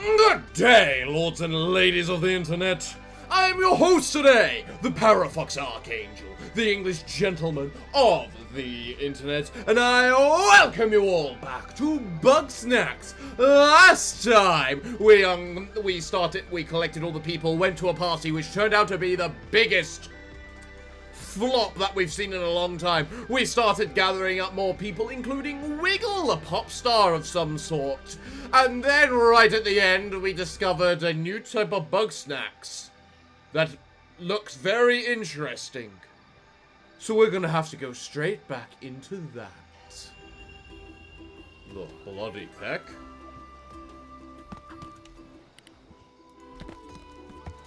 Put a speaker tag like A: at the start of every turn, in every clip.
A: Good day, lords and ladies of the internet. I am your host today, the Parafox Archangel, the English gentleman of the internet, and I welcome you all back to Bugsnax. Last time we collected all the people, went to a party which turned out to be the biggest flop that we've seen in a long time. We started gathering up more people, including Wiggle, a pop star of some sort. And then right at the end, we discovered a new type of Bugsnax that looks very interesting. So we're gonna have to go straight back into that. The bloody heck.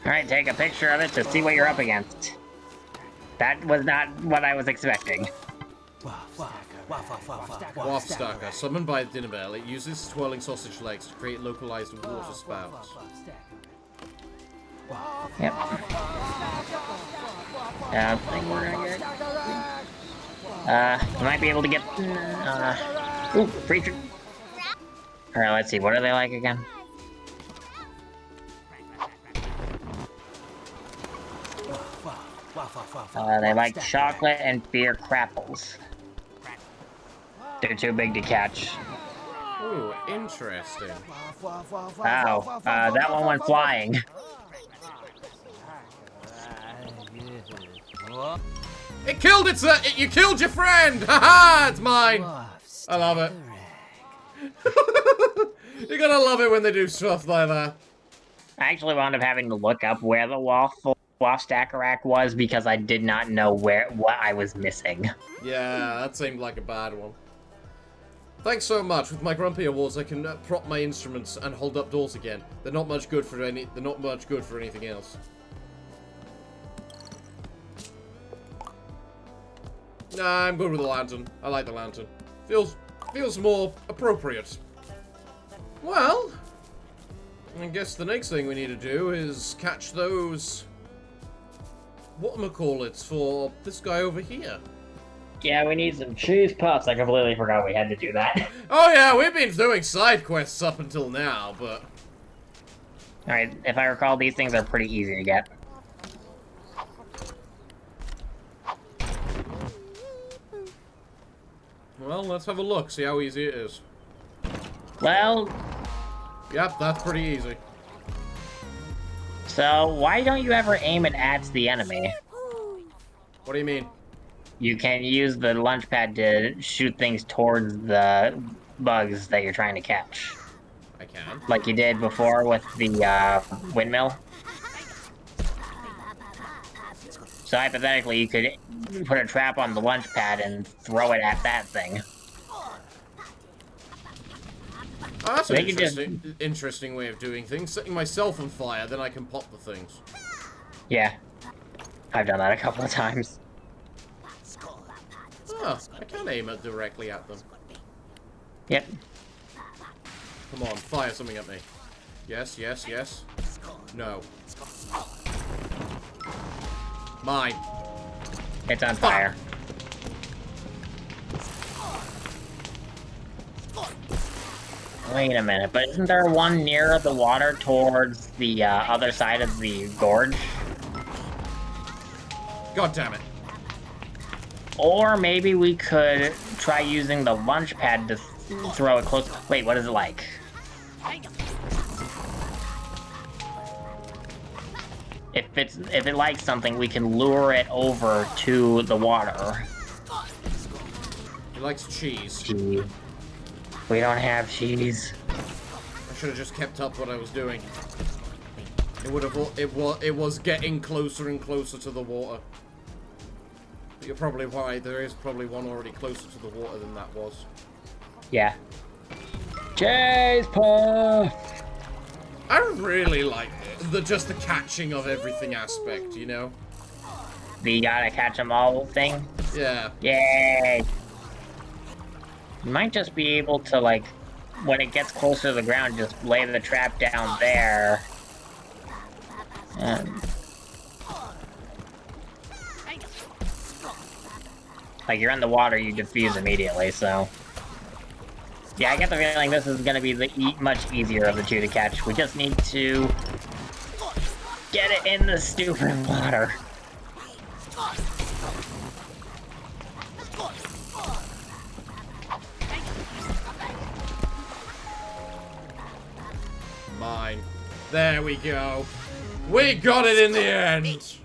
B: Alright, take a picture of it to see what you're up against. That was not what I was expecting.
A: Waft Stacker, summoned by Dinner Bell, it uses swirling sausage legs to create localized water spouts.
B: Yep. I think we're gonna get... you might be able to get... ooh, free... Alright, let's see, what are they like again? They like chocolate and beer crapples. They're too big to catch.
A: Ooh, interesting.
B: Wow, that one went flying.
A: It killed it, sir! You killed your friend! Haha, it's mine! I love it. You're gonna love it when they do stuff like that.
B: I actually wound up having to look up where the waft stacker rack was because I did not know what I was missing.
A: Yeah, that seemed like a bad one. Thanks so much. With my grumpy awards, I can prop my instruments and hold up doors again. They're not much good for anything else. Nah, I'm good with the lantern. I like the lantern. Feels more appropriate. Well, I guess the next thing we need to do is catch those whatchamacallits for this guy over here.
B: Yeah, we need some cheese puffs. I completely forgot we had to do that.
A: Oh yeah, we've been doing side quests up until now, but...
B: Alright, if I recall, these things are pretty easy to get.
A: Well, let's have a look, see how easy it is.
B: Well...
A: Yep, that's pretty easy.
B: So, why don't you ever aim it at the enemy?
A: What do you mean?
B: You can use the launch pad to shoot things towards the bugs that you're trying to catch.
A: I can.
B: Like you did before with the windmill. So hypothetically, you could put a trap on the launch pad and throw it at that thing.
A: Oh, that's an interesting way of doing things. Setting myself on fire, then I can pop the things.
B: Yeah. I've done that a couple of times.
A: Oh, I can aim it directly at them.
B: Yep.
A: Come on, fire something at me. Yes, yes, yes. No. Mine.
B: It's on fire. Wait a minute, but isn't there one near the water towards the other side of the gorge?
A: God damn it.
B: Or maybe we could try using the launch pad to throw it close. Wait, what is it like? If it likes something, we can lure it over to the water.
A: He likes cheese.
B: Cheese. We don't have cheese.
A: I should have just kept up what I was doing. It was getting closer and closer to the water. But you're probably right. There is probably one already closer to the water than that was.
B: Yeah. Cheese puff.
A: I really like just the catching of everything aspect, you know?
B: The gotta catch 'em all thing?
A: Yeah.
B: Yay! You might just be able to, like, when it gets closer to the ground, just lay the trap down there. Like, you're in the water, you defuse immediately, so... Yeah, I get the feeling this is gonna be the much easier of the two to catch. We just need to get it in the stupid water.
A: Mine. There we go. We got it in the end.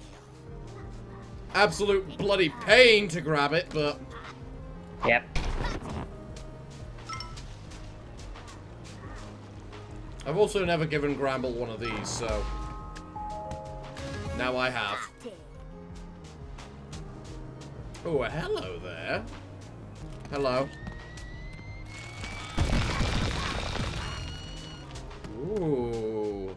A: Absolute bloody pain to grab it, but...
B: Yep.
A: I've also never given Gramble one of these, so... Now I have. Oh, hello there. Hello. Ooh.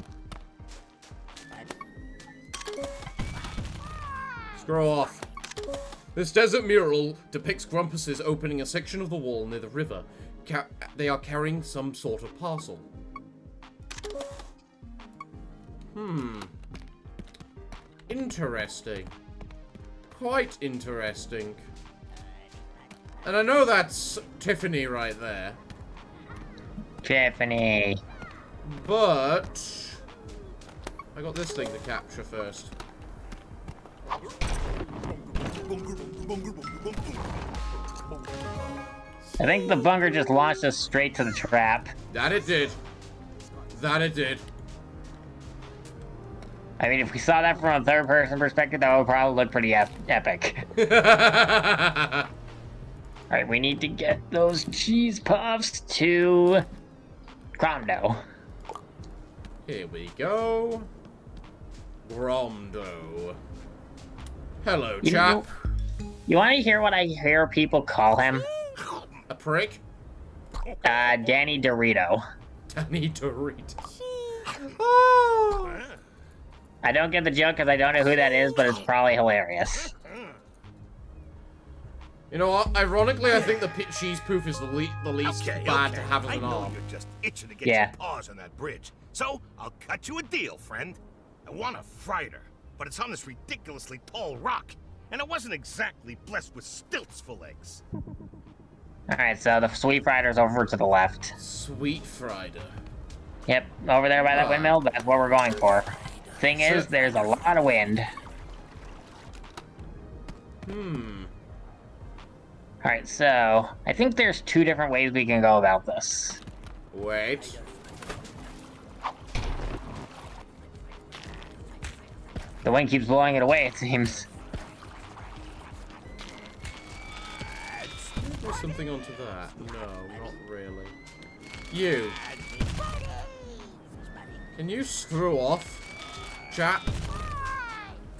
A: Screw off. This desert mural depicts grumpuses opening a section of the wall near the river. They are carrying some sort of parcel. Interesting. Quite interesting. And I know that's Tiffany right there.
B: Tiffany.
A: But... I got this thing to capture first.
B: I think the bunger just launched us straight to the trap.
A: That it did. That it did.
B: I mean, if we saw that from a third-person perspective, that would probably look pretty epic. Alright, we need to get those cheese puffs to Grondo.
A: Here we go. Grondo. Hello, chap.
B: You want to hear what I hear people call him?
A: A prick?
B: Danny Dorito.
A: Danny Dorito. Oh.
B: I don't get the joke because I don't know who that is, but it's probably hilarious.
A: You know what? Ironically, I think the cheese poof is the least bad to have as an
C: I know
A: arm.
C: you're just itching to get your paws on that bridge. So, I'll cut you a deal, friend. I want a freighter, but it's on this ridiculously tall rock, and it wasn't exactly blessed with stilts for legs.
B: Alright, so the sweet freighter's over to the left.
A: Sweet freighter.
B: Yep, over there by that windmill, that's what we're going for. Thing is, there's a lot of wind. Alright, so I think there's two different ways we can go about this.
A: Wait.
B: The wind keeps blowing it away, it seems.
A: There's something onto that. No, not really. You. Can you screw off, chat?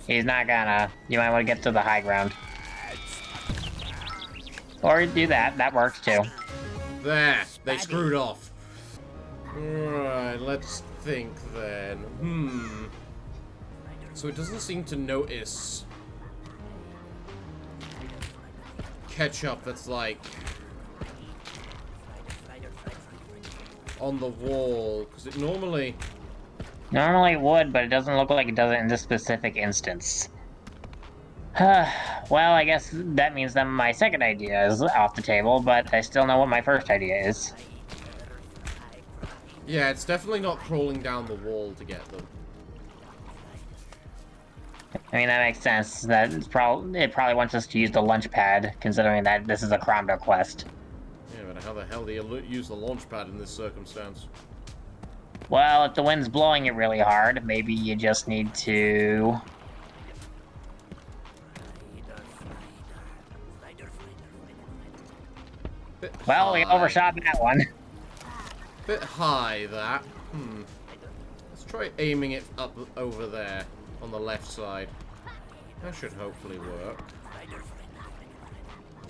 B: He's not gonna. You might want to get to the high ground. Or do that. That works too.
A: There. They screwed off. Right, let's think then. So it doesn't seem to notice ketchup that's like on the wall, because it normally
B: would, but it doesn't look like it does it in this specific instance. Well, I guess that means that my second idea is off the table, but I still know what my first idea is.
A: Yeah, it's definitely not crawling down the wall to get them.
B: I mean, that makes sense. That it probably wants us to use the launch pad, considering that this is a Cromdo quest.
A: Yeah, but how the hell do you use the launch pad in this circumstance?
B: Well, if the wind's blowing it really hard, maybe you just need to... Well, we overshot that one.
A: Bit high, that. Let's try aiming it up over there on the left side. That should hopefully work.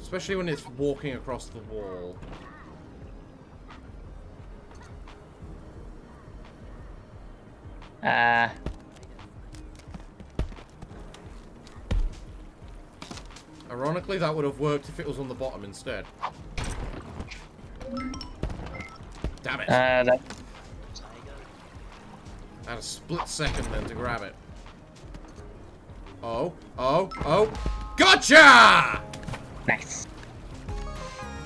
A: Especially when it's walking across the wall. Ironically, that would have worked if it was on the bottom instead. Damn it.
B: That...
A: I had a split second then to grab it. Oh. Gotcha!
B: Nice.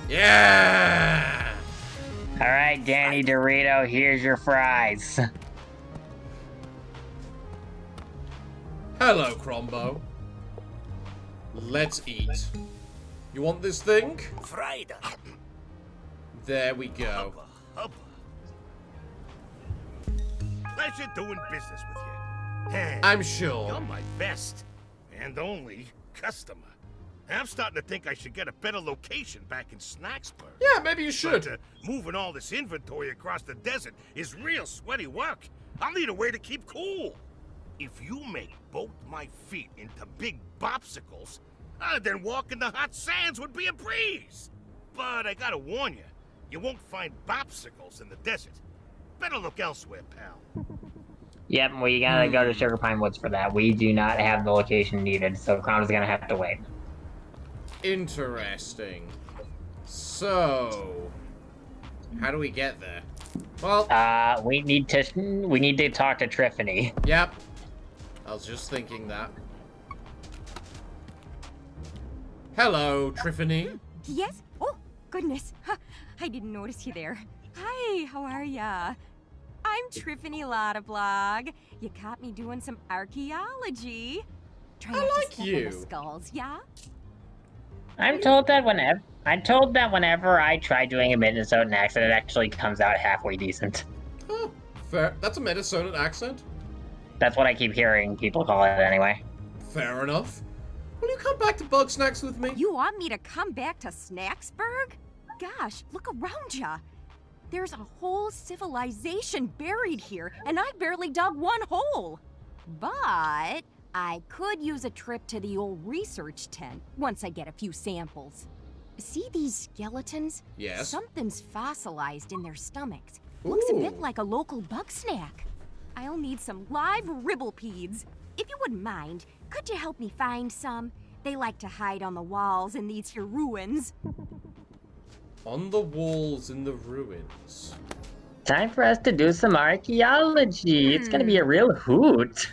A: Yeah!
B: All right, Danny Dorito, here's your fries.
A: Hello, Crombo. Let's eat. You want this thing?
C: Friday.
A: There we go.
C: Hubba. Pleasure doing business with you. Hey,
A: I'm sure.
C: you're my best and only customer. I'm starting to think I should get a better location back in Snacksburg.
A: Yeah, maybe you should.
C: But moving all this inventory across the desert is real sweaty work. I'll need a way to keep cool. If you make both my feet into big bopsicles, then walking the hot sands would be a breeze. But I gotta warn you, you won't find bopsicles in the desert. Better look elsewhere, pal.
B: Yep, we gotta go to Sugar Pine Woods for that. We do not have the location needed, so Crown's gonna have to wait.
A: Interesting. So, how do we get there? Well,
B: we need to talk to Triffany.
A: yep. I was just thinking that. Hello, Triffany.
D: Yes? Oh, goodness. Huh, I didn't notice you there. Hi, how are ya? I'm Triffany Lottablog. You caught me doing some archaeology. Trying
A: I
D: not
A: like
D: to step
A: you.
D: on the skulls, yeah?
B: I'm told that whenever I try doing a Minnesotan accent, it actually comes out halfway decent.
A: Oh, fair. That's a Minnesotan accent.
B: That's what I keep hearing people call it anyway.
A: Fair enough. Will you come back to Bugsnax with me?
D: You want me to come back to Snacksburg? Gosh, look around ya. There's a whole civilization buried here, and I barely dug one hole. But I could use a trip to the old research tent once I get a few samples. See these skeletons?
A: Yes.
D: Something's fossilized in their stomachs. Looks a bit
A: Ooh.
D: like a local bug snack. I'll need some live ribblepedes. If you wouldn't mind, could you help me find some? They like to hide on the walls in these here ruins.
A: On the walls in the ruins.
B: Time for us to do some archaeology. It's gonna be a real hoot.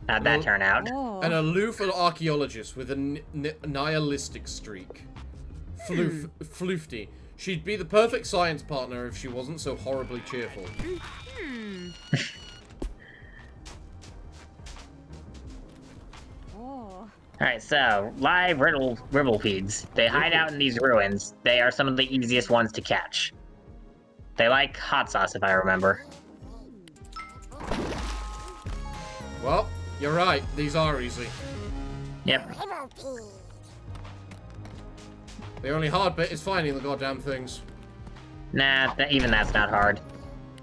B: How'd that turn out?
D: Oh.
A: An aloof archaeologist with a nihilistic streak. Floofty. She'd be the perfect science partner if she wasn't so horribly cheerful.
D: Oh.
B: Alright, so, live ribblepedes. They hide out in these ruins. They are some of the easiest ones to catch. They like hot sauce, if I remember.
A: Well, you're right. These are easy.
B: Yep.
A: The only hard bit is finding the goddamn things.
B: Nah, even that's not hard.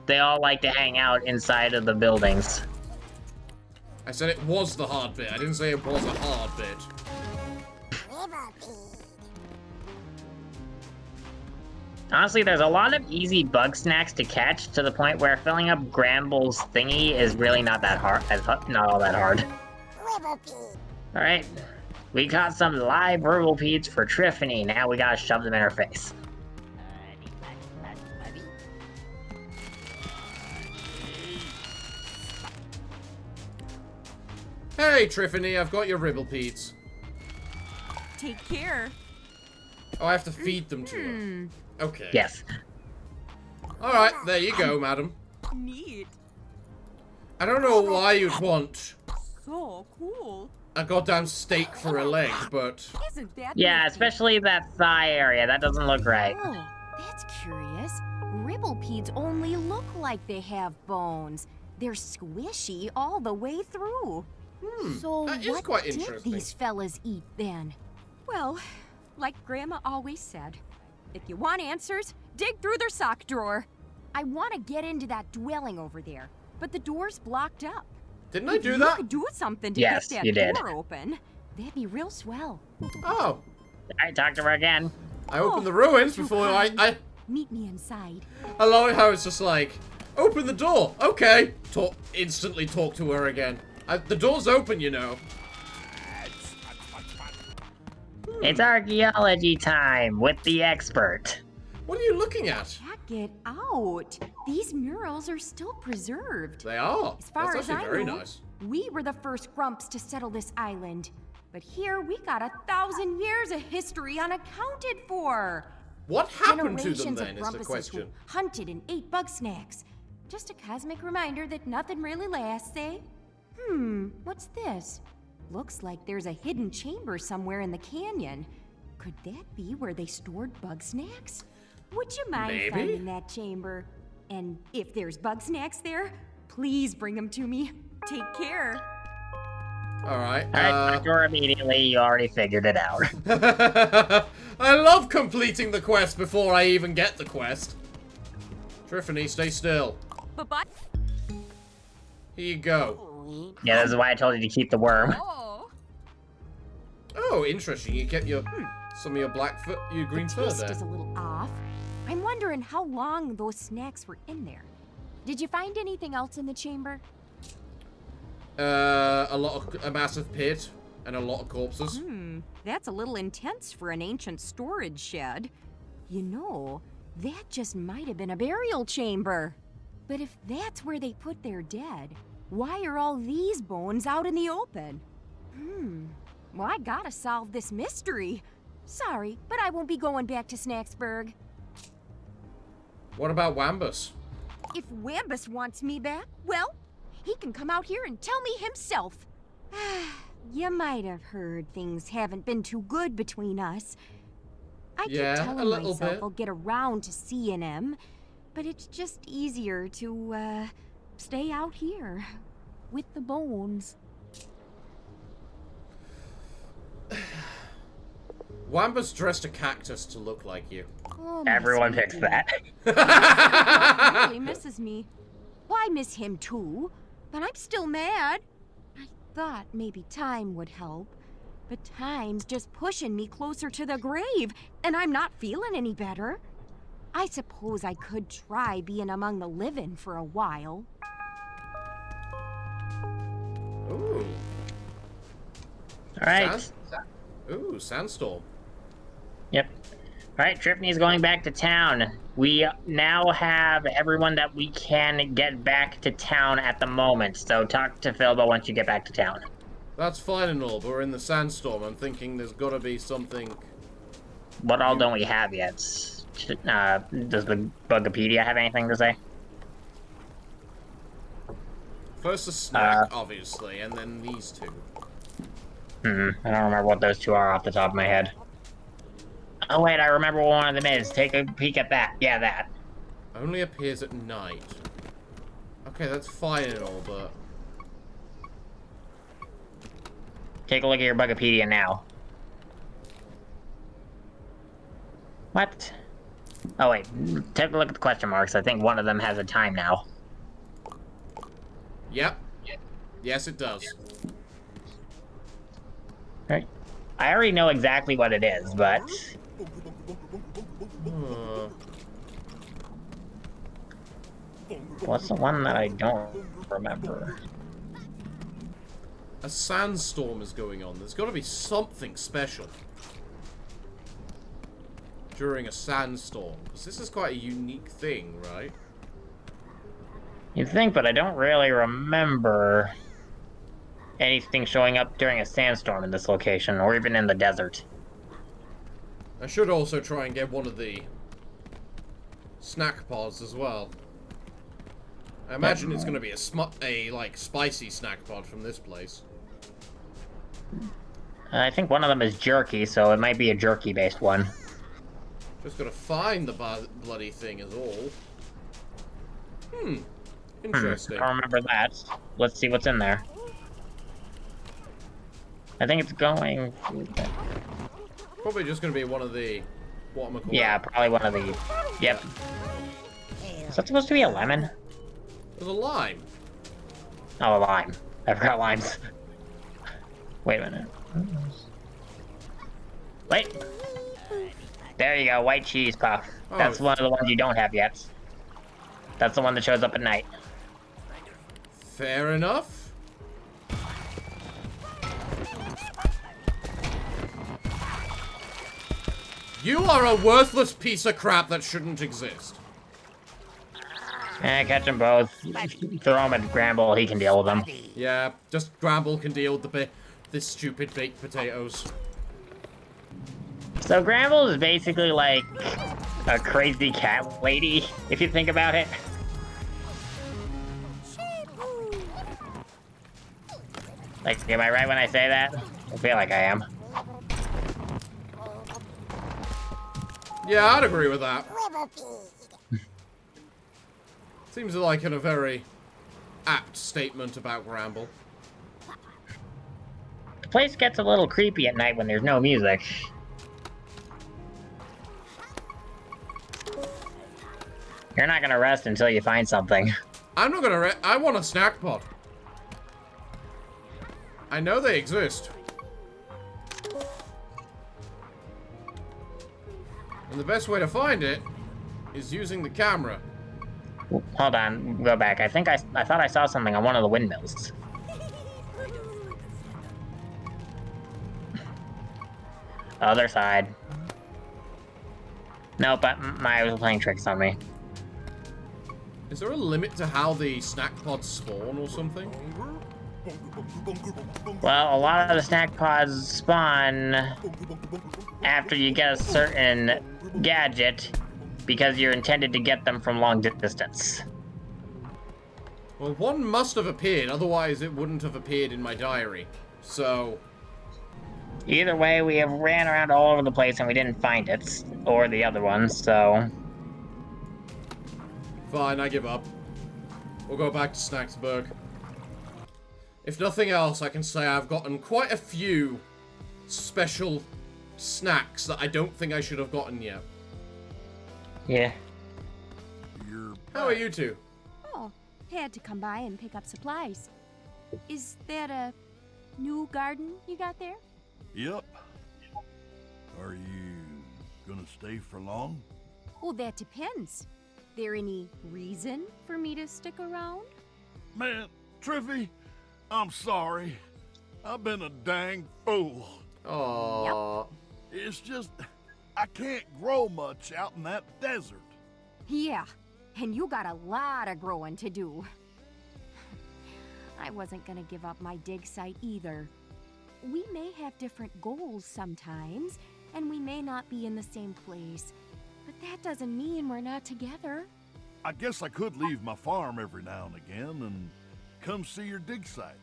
B: They all like to hang out inside of the buildings.
A: I said it was the hard bit. I didn't say it was a hard bit.
B: Honestly, there's a lot of easy bug snacks to catch to the point where filling up Gramble's thingy is really not that hard. Not all that hard. Alright, we caught some live ribblepedes for Triffany. Now we gotta shove them in her face.
A: Hey, Triffany, I've got your ribblepedes.
D: Take care.
A: Oh, I have to feed them to her. Okay.
B: Yes.
A: Alright, there you go, madam.
D: Neat.
A: I don't know why you'd want
D: So cool.
A: a goddamn steak for a leg, but...
D: Isn't that
B: Yeah,
D: nifty?
B: especially that thigh area. That doesn't look right.
D: Oh, that's curious. Ribblepedes only look like they have bones. They're squishy all the way through. So
A: that is
D: what
A: quite
D: did
A: interesting.
D: these fellas eat then? Well, like Grandma always said, if you want answers, dig through their sock drawer. I want to get into that dwelling over there, but the door's blocked up.
A: Didn't I
D: If
A: do
D: you
A: that?
D: could do something to
B: Yes,
D: get
B: you
D: that
B: did.
D: door open, that'd be real swell.
A: Oh,
B: Alright, talk to her again.
A: I opened the ruins before I
D: Meet me inside.
A: I love how it's just like, open the door. Okay. Instantly talk to her again. The door's open, you know.
B: It's archaeology time with the expert.
A: What are you looking at?
D: Check it out. These murals are still preserved.
A: They are.
D: As far
A: That's
D: as
A: actually
D: I
A: very
D: know,
A: nice.
D: we were the first grumps to settle this island. But here we got 1,000 years of history unaccounted for.
A: What happened to them
D: Generations
A: then,
D: of
A: is the
D: grumpuses
A: question.
D: who hunted and ate Bugsnax. Just a cosmic reminder that nothing really lasts, eh? What's this? Looks like there's a hidden chamber somewhere in the canyon. Could that be where they stored Bugsnax? Would you mind
A: Maybe?
D: finding that chamber? And if there's Bugsnax there, please bring them to me. Take care.
A: Alright,
B: Alright, door immediately, you already figured it out.
A: I love completing the quest before I even get the quest. Triffany, stay still.
D: Bye-bye.
A: Here you go.
B: Yeah, this is why I told you to keep the worm.
D: Oh.
A: Oh, interesting. You kept your some of your your green
D: The
A: fur
D: taste
A: there.
D: is a little off. I'm wondering how long those snacks were in there. Did you find anything else in the chamber?
A: A massive pit and a lot of corpses.
D: That's a little intense for an ancient storage shed. You know, that just might have been a burial chamber. But if that's where they put their dead, why are all these bones out in the open? Well, I gotta solve this mystery. Sorry, but I won't be going back to Snacksburg.
A: What about Wambus?
D: If Wambus wants me back, well, he can come out here and tell me himself. You might have heard things haven't been too good between us. I
A: Yeah,
D: keep
A: a
D: telling
A: little
D: myself
A: bit.
D: I'll get around to seeing him, but it's just easier to, stay out here with the bones.
A: Wambus dressed a cactus to look like you.
D: Oh, my
B: Everyone
D: sweet
B: picks
D: dear.
B: that.
D: He really misses me. Well, I miss him too, but I'm still mad. I thought maybe time would help, but time's just pushing me closer to the grave, and I'm not feeling any better. I suppose I could try being among the living for a while.
A: Ooh.
B: Alright.
A: Ooh, sandstorm.
B: Yep. Alright, Triffany's going back to town. We now have everyone that we can get back to town at the moment, so talk to Philbo once you get back to town.
A: That's fine and all, but we're in the sandstorm. I'm thinking there's gotta be something.
B: What all don't we have yet? Does the Bugapedia have anything to say?
A: First a snack, obviously, and then these two.
B: I don't remember what those two are off the top of my head. Oh wait, I remember what one of them is. Take a peek at that. Yeah, that.
A: Only appears at night. Okay, that's fine and all, but...
B: Take a look at your Bugapedia now. What? Oh wait, take a look at the question marks. I think one of them has a time now.
A: Yep. Yes, it does.
B: Right. I already know exactly what it is, but... What's the one that I don't remember?
A: A sandstorm is going on. There's got to be something special during a sandstorm. Because this is quite a unique thing, right?
B: You'd think, but I don't really remember anything showing up during a sandstorm in this location, or even in the desert.
A: I should also try and get one of the snack pods as well. I imagine it's going to be a like spicy snack pod from this place.
B: I think one of them is jerky, so it might be a jerky-based one.
A: Just got to find the bloody thing is all. Interesting.
B: I don't remember that. Let's see what's in there. I think it's going...
A: Probably just going to be one of the... whatchamacallit.
B: Yeah, probably one of the... Yep. Is that supposed to be a lemon?
A: There's a lime.
B: Oh, a lime. I forgot limes. Wait a minute. Wait. There you go, white cheese puff.
A: Oh.
B: That's one of the ones you don't have yet. That's the one that shows up at night.
A: Fair enough. You are a worthless piece of crap that shouldn't exist.
B: Catch them both. Throw them at Gramble, he can deal with them.
A: Yeah, just Gramble can deal with the stupid baked potatoes.
B: So Gramble is basically like a crazy cat lady, if you think about it. Like, am I right when I say that? I feel like I am.
A: Yeah, I'd agree with that. Seems like a very apt statement about Gramble.
B: The place gets a little creepy at night when there's no music. You're not gonna rest until you find something.
A: I'm not gonna I want a snack pod. I know they exist. And the best way to find it is using the camera.
B: Hold on, go back. I think I thought I saw something on one of the windmills. Other side. Nope, but my eyes were playing tricks on me.
A: Is there a limit to how the snack pods spawn or something?
B: Well, a lot of the snack pods spawn after you get a certain gadget because you're intended to get them from long distance.
A: Well, one must have appeared, otherwise it wouldn't have appeared in my diary. So...
B: Either way, we have ran around all over the place and we didn't find it, or the other one, so...
A: Fine, I give up. We'll go back to Snacksburg. If nothing else, I can say I've gotten quite a few special snacks that I don't think I should have gotten yet.
B: Yeah.
A: How are you two?
D: Oh, had to come by and pick up supplies. Is that a new garden you got there?
E: Yep. Are you gonna stay for long?
D: Oh, that depends. There any reason for me to stick around?
E: Man, Triffy, I'm sorry. I've been a dang fool.
A: Aww.
E: It's just, I can't grow much out in that desert.
D: Yeah, and you got a lot of growing to do. I wasn't gonna give up my dig site either. We may have different goals sometimes, and we may not be in the same place. But that doesn't mean we're not together.
E: I guess I could leave my farm every now and again and come see your dig site.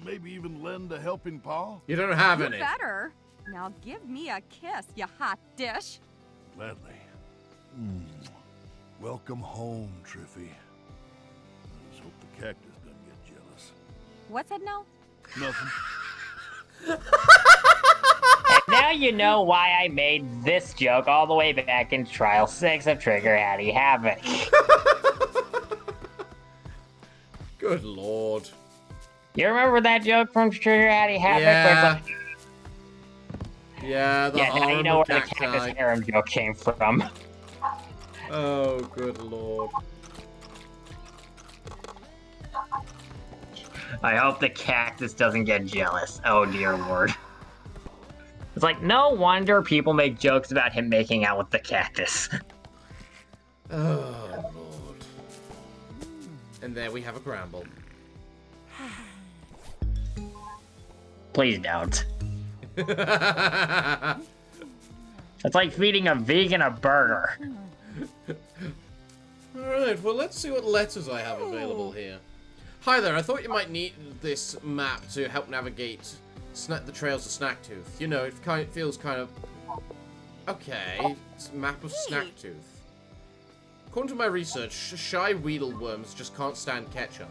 E: Maybe even lend a helping paw.
A: You don't have
D: You
A: any.
D: better. Now give me a kiss, you hot dish.
E: Gladly. Welcome home, Triffy. I just hope the cactus doesn't get jealous.
D: What's that now?
E: Nothing.
B: And now you know why I made this joke all the way back in Trial 6 of Trigger Haddie Havoc.
A: Good lord.
B: You remember that joke from Trigger Haddie Havoc?
A: Yeah.
B: Where it's
A: Yeah, the
B: like, yeah, now you know where the
A: cacti.
B: cactus harem joke came from.
A: Oh, good lord.
B: I hope the cactus doesn't get jealous. Oh dear lord. It's like, no wonder people make jokes about him making out with the cactus.
A: Oh, lord. And there we have a Gramble.
B: Please don't. It's like feeding a vegan a burger.
A: Alright, well let's see what letters I have available here. Hi there, I thought you might need this map to help navigate the trails of Snacktooth. You know, it feels kind of... Okay, it's a map of Snacktooth. According to my research, shy Weedleworms just can't stand ketchup.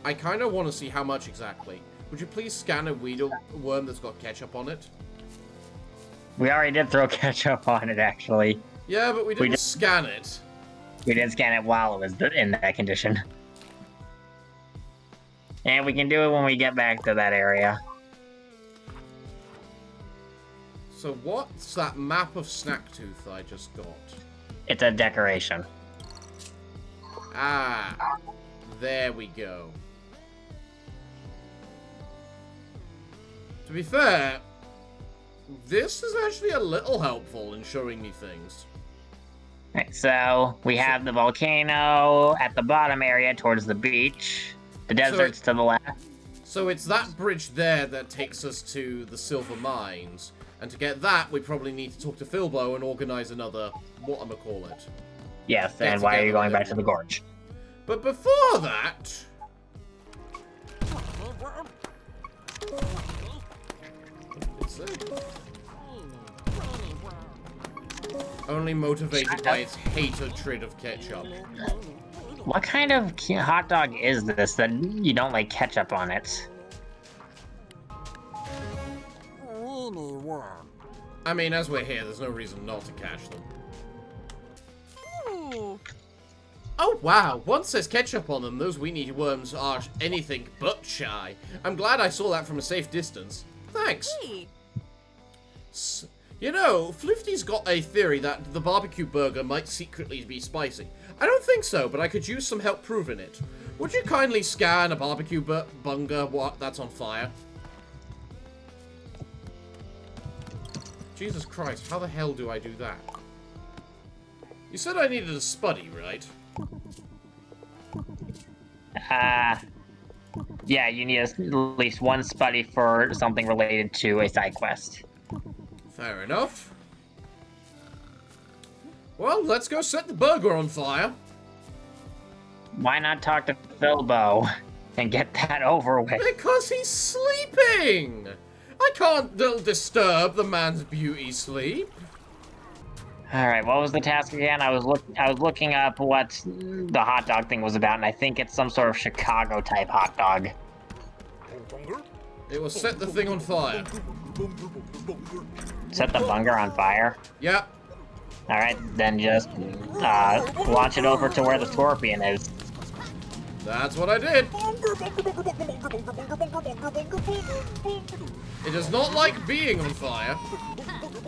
A: I kind of want to see how much exactly. Would you please scan a Weedleworm that's got ketchup on it?
B: We already did throw ketchup on it, actually.
A: Yeah, but we didn't scan it.
B: We did scan it while it was in that condition. And we can do it when we get back to that area.
A: So what's that map of Snacktooth I just got?
B: It's a decoration.
A: Ah, there we go. To be fair, this is actually a little helpful in showing me things.
B: Right, so we have the volcano at the bottom area towards the beach. The desert's to the left.
A: So it's that bridge there that takes us to the silver mines. And to get that, we probably need to talk to Philbo and organize another, whatchamacallit.
B: Yes, and why are you going back to the gorge?
A: But before that... Only motivated by its hatred of ketchup.
B: What kind of hot dog is this that you don't like ketchup on it?
A: I mean, as we're here, there's no reason not to catch them. Oh wow, one says ketchup on them. Those weenie worms are anything but shy. I'm glad I saw that from a safe distance. Thanks.
D: Hey.
A: You know, Floofty's got a theory that the barbecue burger might secretly be spicy. I don't think so, but I could use some help proving it. Would you kindly scan a barbecue bunger that's on fire? Jesus Christ, how the hell do I do that? You said I needed a spuddy, right?
B: Yeah, you need at least one spuddy for something related to a side quest.
A: Fair enough. Well, let's go set the burger on fire.
B: Why not talk to Philbo and get that over with?
A: Because he's sleeping! I can't disturb the man's beauty sleep.
B: Alright, what was the task again? I was looking up what the hot dog thing was about, and I think it's some sort of Chicago-type hot dog.
A: It will set the thing on fire.
B: Set the bunger on fire?
A: Yep.
B: Alright, then just launch it over to where the scorpion is.
A: That's what I did. It does not like being on fire.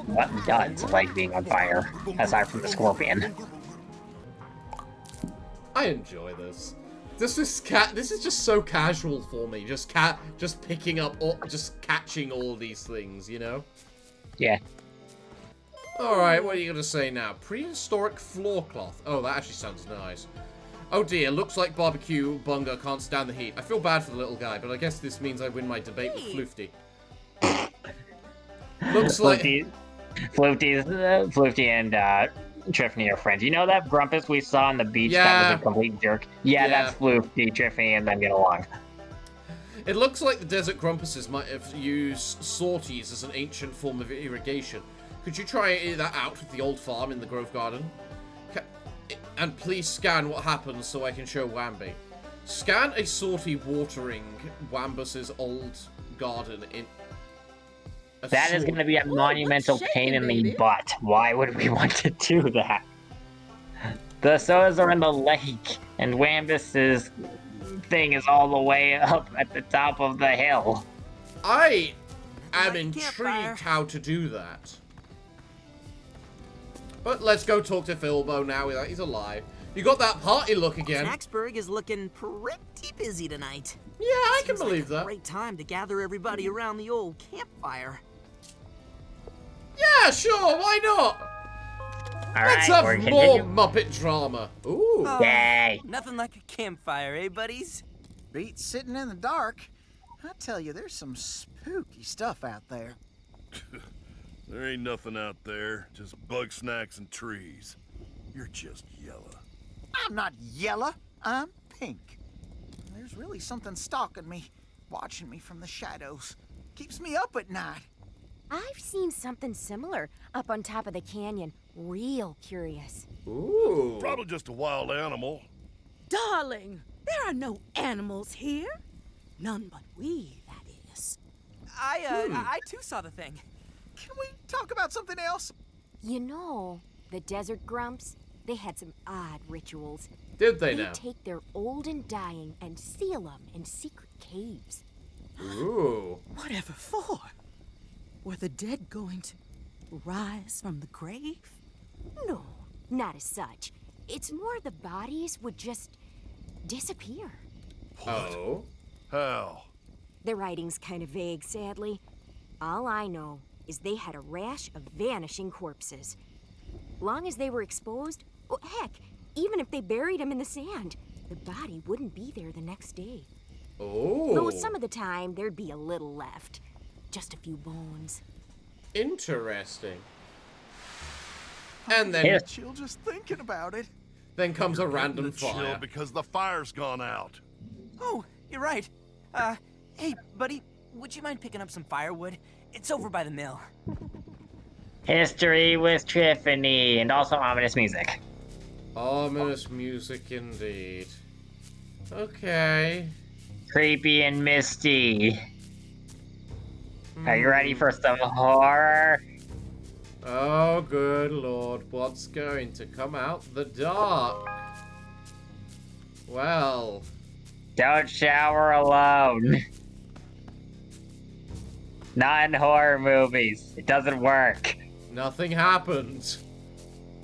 B: What does like being on fire, aside from the scorpion?
A: I enjoy this. This is just so casual for me. Just picking up, just catching all these things, you know?
B: Yeah.
A: Alright, what are you gonna say now? Prehistoric floor cloth. Oh, that actually sounds nice. Oh dear, looks like barbecue bunger can't stand the heat. I feel bad for the little guy, but I guess this means I win my debate with Floofty. Looks like...
B: Floofty and Triffany are friends. You know that grumpus we saw on the beach that was a complete jerk? Yeah, that's Floofty, Triffany, and them get along.
A: It looks like the desert grumpuses might have used sorties as an ancient form of irrigation. Could you try that out with the old farm in the Grove Garden? And please scan what happens so I can show Wamby. Scan a sortie watering Wambus's old garden in...
B: That is going to be a monumental pain in the butt. Why would we want to do that? The sodas are in the lake, and Wambus's thing is all the way up at the top of the hill.
A: I am intrigued how to do that. But let's go talk to Philbo now that he's alive. You got that party look again.
F: Snaxburg is looking pretty busy tonight.
A: Yeah, I can believe that.
F: Great time to gather everybody around the old campfire.
A: Yeah, sure, why not? Let's have more Muppet drama. Ooh.
B: Yay.
F: Nothing like a campfire, eh, buddies?
G: Beat sitting in the dark. I tell you, there's some spooky stuff out there.
E: There ain't nothing out there, just Bugsnax and trees. You're just yellow.
G: I'm not yellow, I'm pink. There's really something stalking me, watching me from the shadows. Keeps me up at night.
D: I've seen something similar up on top of the canyon. Real curious.
A: Ooh.
E: Probably just a wild animal.
H: Darling, there are no animals here. None but we, that is.
F: I too saw the thing.
G: Can we talk about something else?
D: You know, the desert grumps, they had some odd rituals.
A: Did they now?
D: They'd take their old and dying and seal them in secret caves.
A: Ooh.
H: Whatever for? Were the dead going to rise from the grave?
D: No, not as such. It's more the bodies would just disappear.
A: Oh?
E: How?
D: The writing's kind of vague, sadly. All I know is they had a rash of vanishing corpses. Long as they were exposed, oh, heck, even if they buried them in the sand, the body wouldn't be there the next day.
A: Oh.
D: Though some of the time, there'd be a little left. Just a few bones.
A: Interesting. And then
G: Chill just thinking about it.
A: comes a random
E: Chill
A: fire.
E: because the fire's gone out.
F: Oh, you're right. Hey, buddy, would you mind picking up some firewood? It's over by the mill.
B: History with Tiffany, and also ominous music.
A: Ominous music indeed. Okay.
B: Creepy and misty. Are you ready for some horror?
A: Oh, good lord. What's going to come out the dark? Well.
B: Don't shower alone. Not in horror movies. It doesn't work.
A: Nothing happened.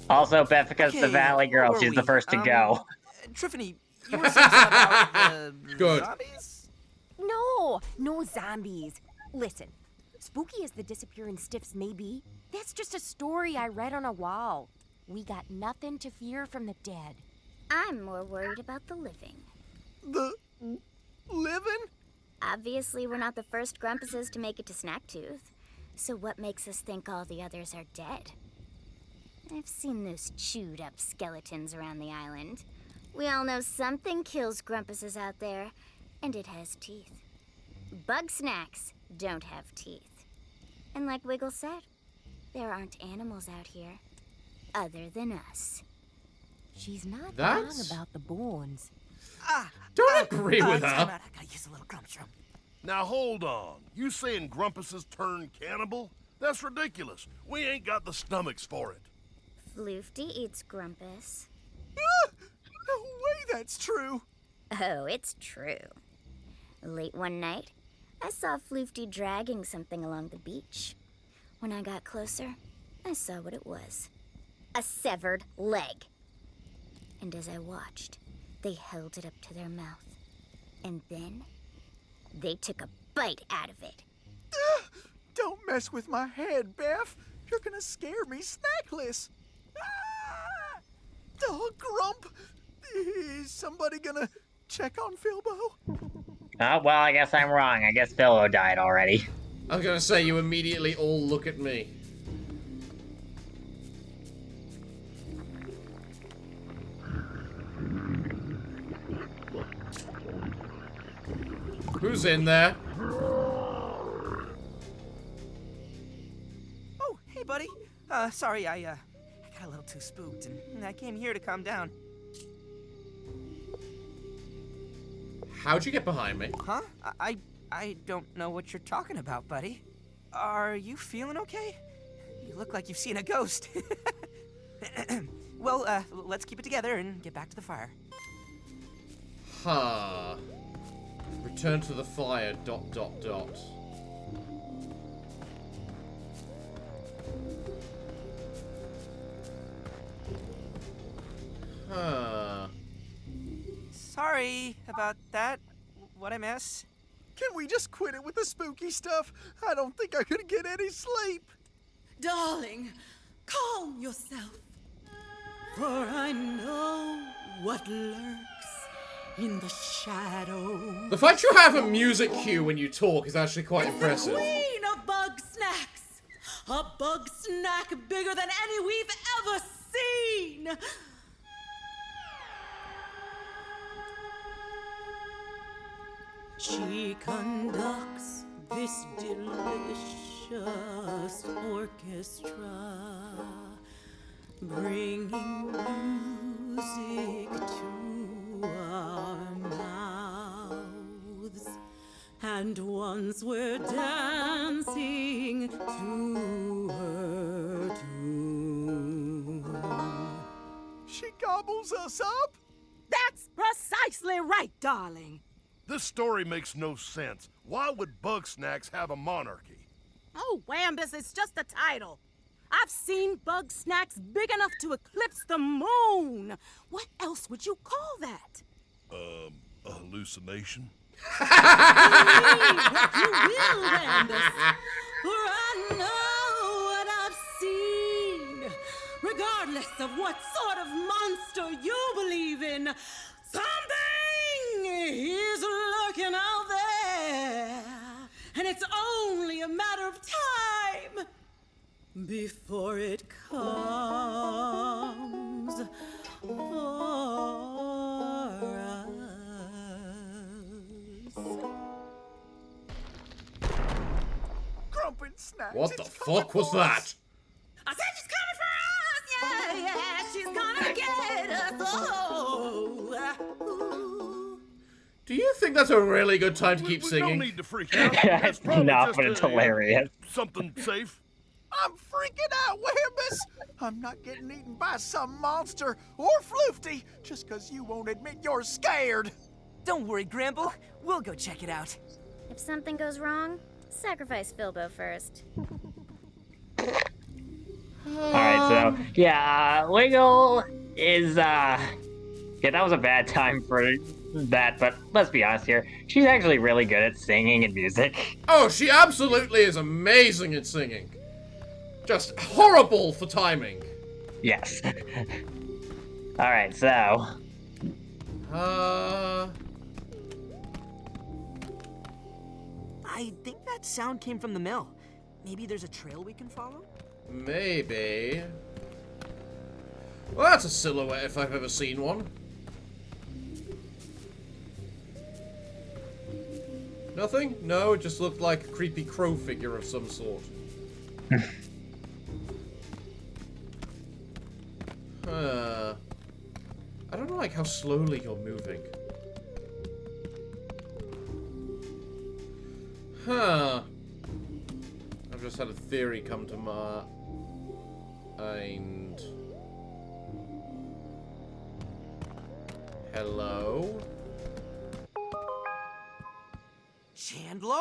B: Also, Beffica's the
F: Okay,
B: Valley Girl.
F: where
B: She's
F: were
B: the
F: we?
B: first to go.
F: Tiffany, you were saying something about the
A: Good.
F: zombies?
D: No zombies. Listen, spooky as the disappearing stiffs may be, that's just a story I read on a wall. We got nothing to fear from the dead.
I: I'm more worried about the living.
G: The living?
I: Obviously, we're not the first grumpuses to make it to Snacktooth. So what makes us think all the others are dead? I've seen those chewed up skeletons around the island. We all know something kills grumpuses out there, and it has teeth. Bugsnax don't have teeth. And like Wiggle said, there aren't animals out here other than us.
D: She's not
A: That's-
D: wrong about the bones.
A: Don't agree with
F: time
A: her.
F: out. I gotta use a little grumpstrum.
E: Now hold on. You saying grumpuses turn cannibal? That's ridiculous. We ain't got the stomachs for it.
I: Floofty eats grumpus.
G: No way that's true.
I: Oh, it's true. Late one night, I saw Floofty dragging something along the beach. When I got closer, I saw what it was. A severed leg. And as I watched, they held it up to their mouth. And then, they took a bite out of it.
G: Don't mess with my head, Beth. You're gonna scare me snackless. Ah! Oh, Grump. Is somebody gonna check on Philbo?
B: Oh, well, I guess I'm wrong. I guess Philo died already.
A: I was gonna say, you immediately all look at me. Who's in there?
F: Oh, hey, buddy. Sorry, I got a little too spooked, and I came here to calm down.
A: How'd you get behind me?
F: Huh? I don't know what you're talking about, buddy. Are you feeling okay? You look like you've seen a ghost. Well, let's keep it together and get back to the fire.
A: Huh. Return to the fire, ... Huh.
F: Sorry about that. What'd I miss?
G: Can we just quit it with the spooky stuff? I don't think I'm gonna get any sleep.
H: Darling, calm yourself. For I know what lurks in the shadows.
A: The fact you have a music cue when you talk is actually quite
H: The
A: impressive.
H: queen of Bugsnax. A bug snack bigger than any we've ever seen. She conducts this delicious orchestra, bringing music to our mouths. And once we're dancing to her tune.
G: She gobbles us up?
H: That's precisely right, darling.
E: This story makes no sense. Why would Bugsnax have a monarchy?
H: Oh, Wambus, it's just a title. I've seen Bugsnax big enough to eclipse the moon. What else would you call that?
E: A hallucination?
H: Believe what you will, Wambus, for I know what I've seen. Regardless of what sort of monster you believe in, something is lurking out there. And it's only a matter of time before it comes for us.
G: Grump and Snacks.
A: What the
G: it's coming
A: fuck was
G: for us.
A: that?
H: I said she's coming for us, yeah, she's gonna get us, oh.
A: Do you think that's a really good time to keep
E: We
A: singing?
E: don't need to freak out. That's probably
B: No,
E: just
B: but it's
E: a,
B: hilarious.
E: something safe.
G: I'm freaking out, Wambus! I'm not getting eaten by some monster or Floofty just because you won't admit you're scared.
F: Don't worry, Gramble. We'll go check it out.
I: If something goes wrong, sacrifice Filbo first.
B: Alright, so, yeah, Wiggle is, yeah, that was a bad time for that, but let's be honest here. She's actually really good at singing and music.
A: Oh, she absolutely is amazing at singing. Just horrible for timing.
B: Yes. Alright, so,
F: I think that sound came from the mill. Maybe there's a trail we can follow?
A: maybe. Well, that's a silhouette if I've ever seen one. Nothing? No, it just looked like a creepy crow figure of some sort. I don't like how slowly you're moving. Huh. I've just had a theory come to mind. Hello?
F: Chandlo?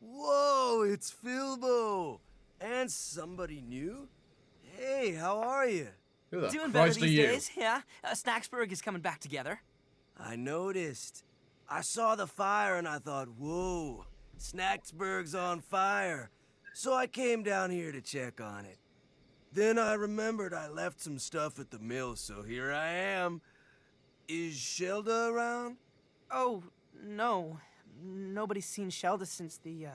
J: Whoa, it's Filbo! And somebody new? Hey, how are you?
A: Who the
F: Doing better
A: Christ are
F: these
A: you?
F: days, yeah. Snacksburg is coming back together.
J: I noticed. I saw the fire and I thought, whoa, Snacksburg's on fire. So I came down here to check on it. Then I remembered I left some stuff at the mill, so here I am. Is Shelda around?
F: Oh, no. Nobody's seen Shelda since the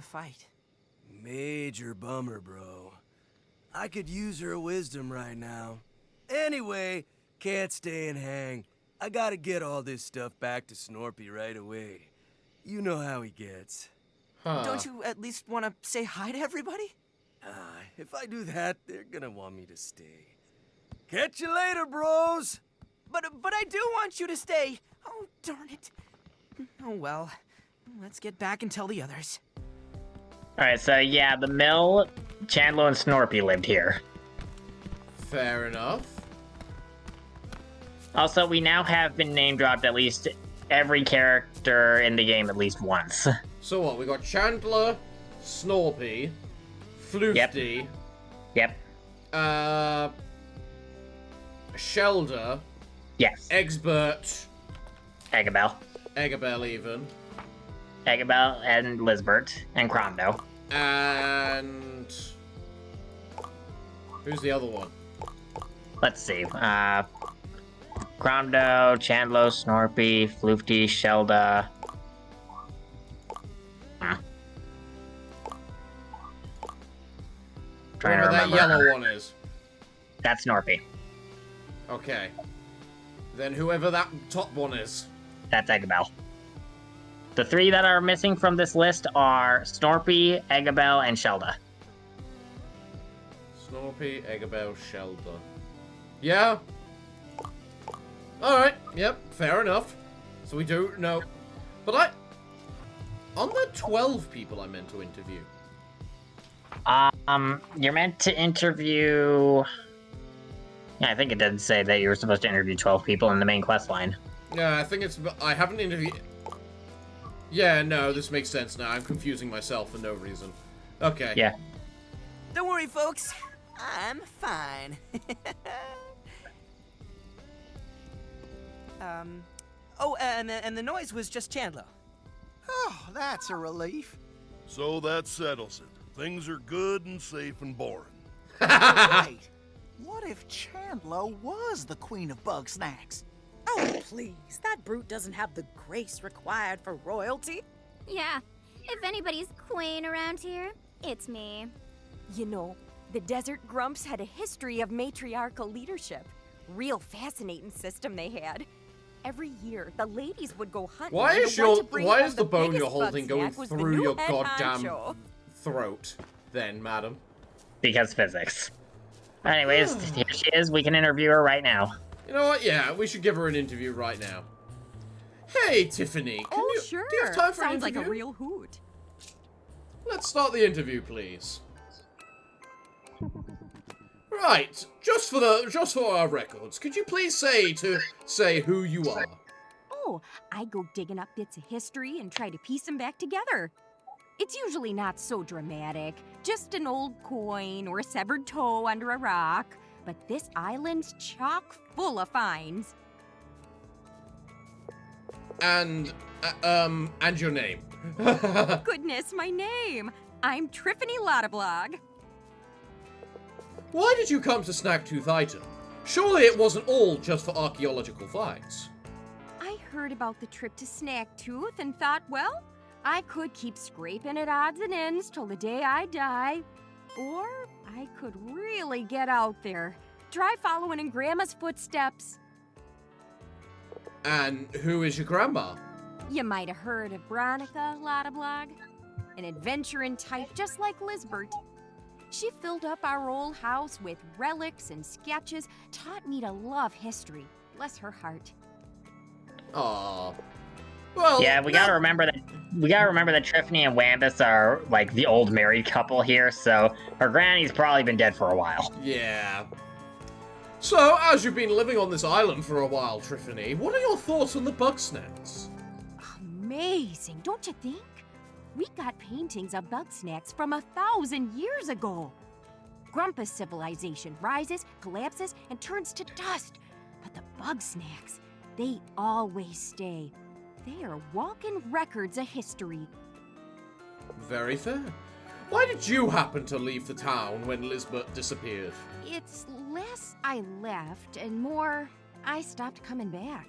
F: fight.
J: Major bummer, bro. I could use her wisdom right now. Anyway, can't stay and hang. I gotta get all this stuff back to Snorpy right away. You know how he gets.
A: Huh.
F: Don't you at least want to say hi to everybody?
J: If I do that, they're gonna want me to stay. Catch you later, bros!
F: But I do want you to stay. Oh, darn it. Oh, well. Let's get back and tell the others.
B: alright, so yeah, the mill, Chandler and Snorpy lived here.
A: Fair enough.
B: Also, we now have been name-dropped at least every character in the game at least once.
A: So what? We got Chandler, Snorpy, Floofty,
B: Yep.
A: Shelda,
B: Yes.
A: Egbert,
B: Eggabell.
A: Eggabell even,
B: Eggabell and Lisbert and Crondo.
A: and who's the other one?
B: Let's see. Crondo, Chandlo, Snorpy, Floofty, Shelda. Trying to
A: Whoever that
B: remember.
A: yellow one is.
B: That's Snorpy.
A: Okay. Then whoever that top one is.
B: That's Eggabell. The three that are missing from this list are Snorpy, Eggabell, and Shelda.
A: Snorpy, Eggabell, Shelda. Yeah. Alright, yep, fair enough. So we do know. But on the 12 people I meant to interview.
B: You're meant to interview... Yeah, I think it did say that you were supposed to interview 12 people in the main quest line.
A: Yeah, I think it's... I haven't interviewed... Yeah, no, this makes sense now. I'm confusing myself for no reason. Okay.
B: Yeah.
F: Don't worry, folks. I'm fine. Oh, and the noise was just Chandler.
G: Oh, that's a relief.
E: So that settles it. Things are good and safe and boring.
G: Right. What if Chandler was the queen of Bugsnax?
H: Oh, please. That brute doesn't have the grace required for royalty.
I: Yeah, if anybody's queen around here, it's me.
D: You know, the Desert Grumps had a history of matriarchal leadership. Real fascinating system they had. Every year, the ladies would go hunting.
A: Why is the bone you're holding going
D: through
A: through your goddamn throat, then, madam?
B: Because physics. Anyways, here she is. We can interview her right now.
A: You know what? Yeah, we should give her an interview right now. Hey, Tiffany.
D: Sure.
A: Do you have time for
D: Sounds
A: an interview?
D: like a real hoot.
A: Let's start the interview, please. Right, just for our records, could you please say who you are?
D: Oh, I go digging up bits of history and try to piece them back together. It's usually not so dramatic, just an old coin or a severed toe under a rock. But this island's chock full of finds.
A: And your name?
D: Goodness, my name. I'm Triffany Lottablog.
A: Why did you come to Snagtooth Item? Surely it wasn't all just for archaeological finds.
D: I heard about the trip to Snagtooth and thought, well, I could keep scraping at odds and ends till the day I die. Or I could really get out there. Try following in Grandma's footsteps.
A: And who is your grandma?
D: You might have heard of Veronica Lottablog, an adventuring type just like Lisbert. She filled up our old house with relics and sketches, taught me to love history. Bless her heart.
A: Aww. Well,
B: yeah, we gotta remember that Triffany and Wambus are like the old married couple here, so her granny's probably been dead for a while.
A: Yeah. So, as you've been living on this island for a while, Triffany, what are your thoughts on the Bugsnax?
D: Amazing, don't you think? We got paintings of Bugsnax from 1,000 years ago. Grumpus civilization rises, collapses, and turns to dust. But the Bugsnax, they always stay. They are walking records of history.
A: Very fair. Why did you happen to leave the town when Lisbeth disappeared?
D: It's less I left and more I stopped coming back.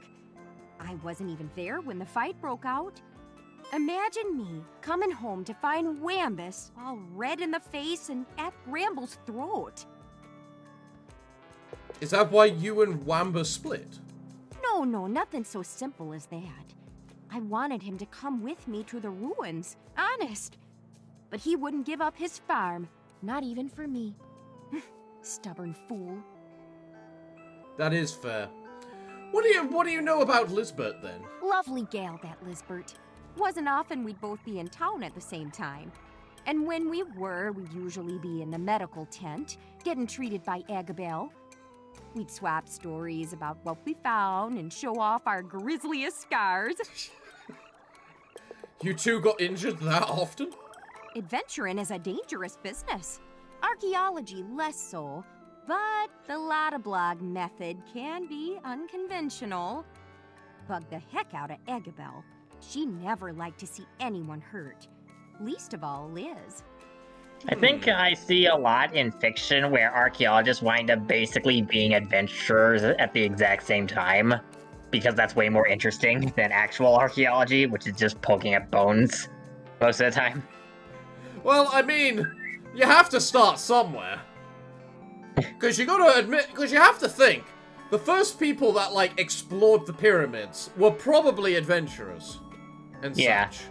D: I wasn't even there when the fight broke out. Imagine me coming home to find Wambus all red in the face and at Bramble's throat.
A: Is that why you and Wamba split?
D: No, nothing so simple as that. I wanted him to come with me to the ruins, honest. But he wouldn't give up his farm, not even for me. Stubborn fool.
A: That is fair. What do you know about Lisbeth, then?
D: Lovely gal, that Lisbeth. Wasn't often we'd both be in town at the same time. And when we were, we'd usually be in the medical tent, getting treated by Agabel. We'd swap stories about what we found and show off our grisliest scars.
A: You two got injured that often?
D: Adventuring is a dangerous business. Archaeology less so, but the Lottablog method can be unconventional. Bugged the heck out of Agabel. She never liked to see anyone hurt, least of all Liz.
B: I think I see a lot in fiction where archaeologists wind up basically being adventurers at the exact same time, because that's way more interesting than actual archaeology, which is just poking at bones most of the time.
A: Well, I mean, you have to start somewhere. Because you have to think, the first people that, like, explored the pyramids were probably adventurers. And such.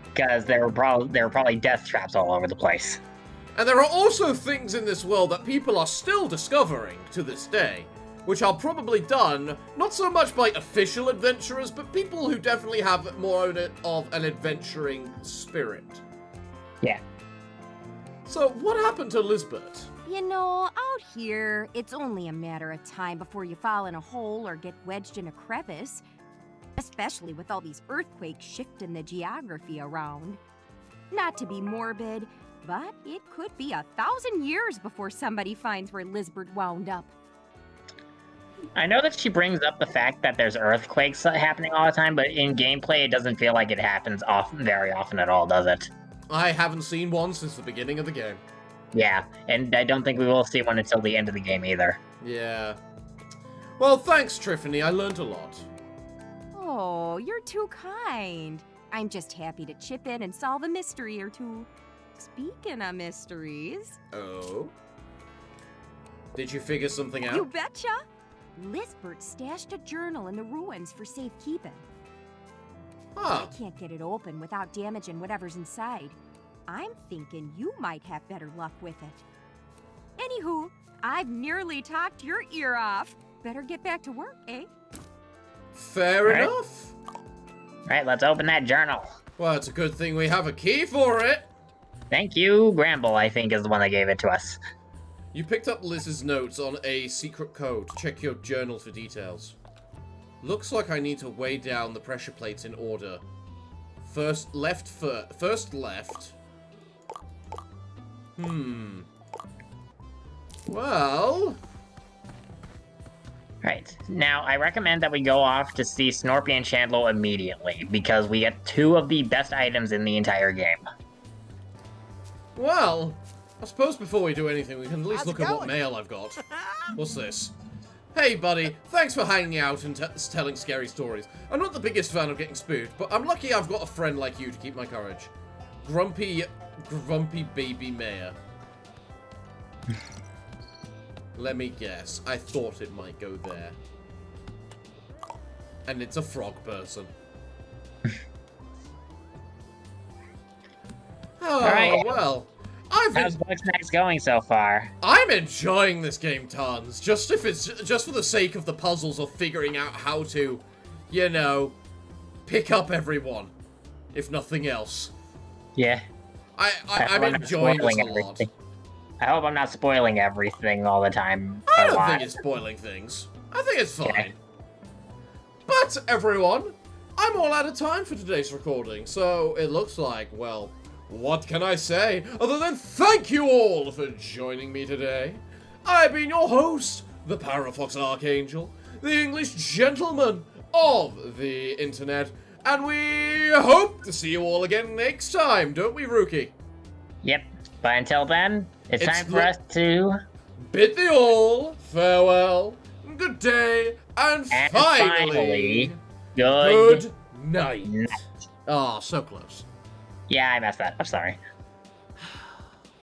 B: Because there were probably death traps all over the place.
A: And there are also things in this world that people are still discovering to this day, which are probably done not so much by official adventurers, but people who definitely have more of an adventuring spirit.
B: Yeah.
A: So, what happened to Lisbeth?
D: You know, out here, it's only a matter of time before you fall in a hole or get wedged in a crevice. Especially with all these earthquakes shifting the geography around. Not to be morbid, but it could be 1,000 years before somebody finds where Lisbeth wound up.
B: I know that she brings up the fact that there's earthquakes happening all the time, but in gameplay it doesn't feel like it happens very often at all, does it?
A: I haven't seen one since the beginning of the game.
B: Yeah, and I don't think we will see one until the end of the game either.
A: Yeah. Well, thanks, Triffany. I learned a lot.
D: Oh, you're too kind. I'm just happy to chip in and solve a mystery or two. Speaking of mysteries...
A: Oh? Did you figure something out?
D: You betcha! Lisbert stashed a journal in the ruins for safekeeping.
A: Huh.
D: I can't get it open without damaging whatever's inside. I'm thinking you might have better luck with it. Anywho, I've nearly talked your ear off. Better get back to work, eh?
A: Fair
B: Right.
A: enough.
B: Right, let's open that journal.
A: Well, it's a good thing we have a key for it.
B: Thank you, Gramble, I think is the one that gave it to us.
A: You picked up Liz's notes on a secret code. Check your journal for details. Looks like I need to weigh down the pressure plates in order. First left. Well...
B: Right, now I recommend that we go off to see Snorpy and Chandlo immediately, because we get 2 of the best items in the entire game.
A: Well, I suppose before we do anything, we can at least
G: How's
A: look
G: it
A: at what
G: going?
A: mail I've got. What's this? Hey, buddy. Thanks for hanging out and telling scary stories. I'm not the biggest fan of getting spooked, but I'm lucky I've got a friend like you to keep my courage. Grumpy baby mayor. Let me guess. I thought it might go there. And it's a frog person. Oh,
B: Alright.
A: well.
B: How's Bugsnax going so far?
A: I'm enjoying this game tons. Just for the sake of the puzzles of figuring out how to, you know, pick up everyone. If nothing else.
B: Yeah.
A: I'm enjoying this a lot.
B: I hope I'm not spoiling everything all the time.
A: I
B: a
A: don't
B: lot.
A: think it's spoiling things. I think it's fine.
B: Okay.
A: But, everyone, I'm all out of time for today's recording, so it looks like, well, what can I say other than thank you all for joining me today? I've been your host, the Parafox Archangel, the English gentleman of the internet, and we hope to see you all again next time, don't we, Rookie?
B: Yep. But until then, it's time for us to
A: bid thee all farewell, good day, and finally,
B: good
A: night. Ah, so close.
B: Yeah, I messed that up. Sorry.